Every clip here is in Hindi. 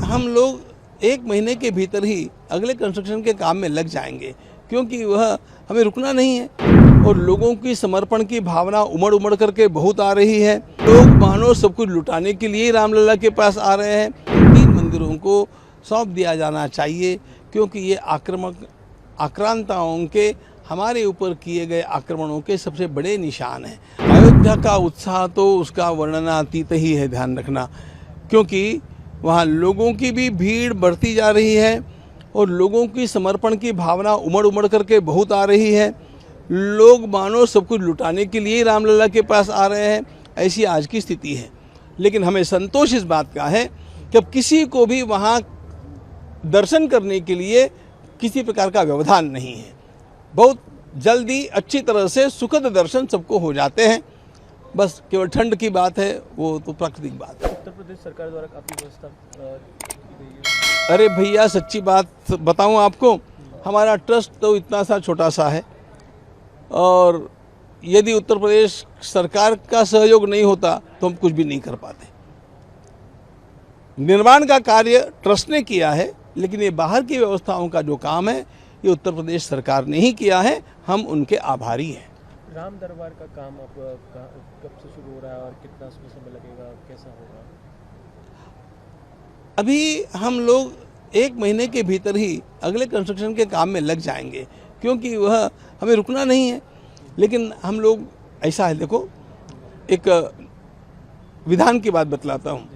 हम लोग 1 महीने के भीतर ही अगले कंस्ट्रक्शन के काम में लग जाएंगे, क्योंकि वह हमें रुकना नहीं है और लोगों की समर्पण की भावना उमड़ उमड़ करके बहुत आ रही है। लोग मानो सब कुछ लुटाने के लिए रामलला के पास आ रहे हैं। 3 मंदिरों को सौंप दिया जाना चाहिए, क्योंकि ये आक्रांताओं के हमारे ऊपर किए गए आक्रमणों के सबसे बड़े निशान हैं। अयोध्या का उत्साह तो उसका वर्णनातीत ही है, ध्यान रखना, क्योंकि वहाँ लोगों की भी भीड़ बढ़ती जा रही है और लोगों की समर्पण की भावना उमड़ उमड़ करके बहुत आ रही है। लोग मानो सब कुछ लुटाने के लिए रामलला के पास आ रहे हैं, ऐसी आज की स्थिति है। लेकिन हमें संतोष इस बात का है कि अब किसी को भी वहाँ दर्शन करने के लिए किसी प्रकार का व्यवधान नहीं है। बहुत जल्दी अच्छी तरह से सुखद दर्शन सबको हो जाते हैं। बस केवल ठंड की बात है, वो तो प्राकृतिक बात है। उत्तर प्रदेश सरकार द्वारा काफ़ी व्यवस्था की गई है। अरे भैया, सच्ची बात बताऊं आपको, हमारा ट्रस्ट तो इतना सा छोटा सा है और यदि उत्तर प्रदेश सरकार का सहयोग नहीं होता तो हम कुछ भी नहीं कर पाते। निर्माण का कार्य ट्रस्ट ने किया है, लेकिन ये बाहर की व्यवस्थाओं का जो काम है ये उत्तर प्रदेश सरकार ने ही किया है। हम उनके आभारी हैं। राम दरबार का काम अब कब से शुरू हो रहा है और कितना उसमें समय लगेगा, कैसा होगा? अभी हम लोग 1 महीने के भीतर ही अगले कंस्ट्रक्शन के काम में लग जाएंगे, क्योंकि वह हमें रुकना नहीं है। लेकिन हम लोग, ऐसा है, देखो, एक विधान की बात बतलाता हूँ।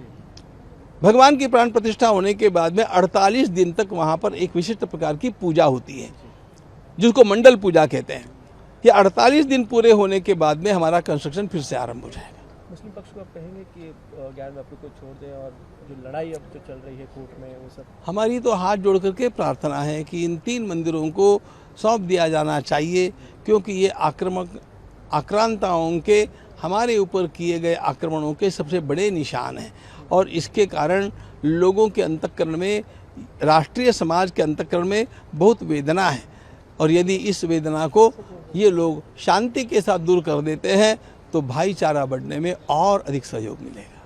भगवान की प्राण प्रतिष्ठा होने के बाद में 48 दिन तक वहाँ पर एक विशिष्ट प्रकार की पूजा होती है, जिसको मंडल पूजा कहते हैं। ये 48 दिन पूरे होने के बाद में हमारा कंस्ट्रक्शन फिर से आरंभ हो जाएगा। मुस्लिम पक्ष को आप कहेंगे कि 11वें अप्रैल को छोड़ दें और जो लड़ाई अब जो चल रही है कोर्ट में, वो सब? हमारी तो हाथ जोड़ करके प्रार्थना है कि इन 3 मंदिरों को सौंप दिया जाना चाहिए, क्योंकि ये आक्रांताओं के हमारे ऊपर किए गए आक्रमणों के सबसे बड़े निशान हैं और इसके कारण लोगों के अंतःकरण में, राष्ट्रीय समाज के अंतःकरण में बहुत वेदना है। और यदि इस वेदना को ये लोग शांति के साथ दूर कर देते हैं तो भाईचारा बढ़ने में और अधिक सहयोग मिलेगा।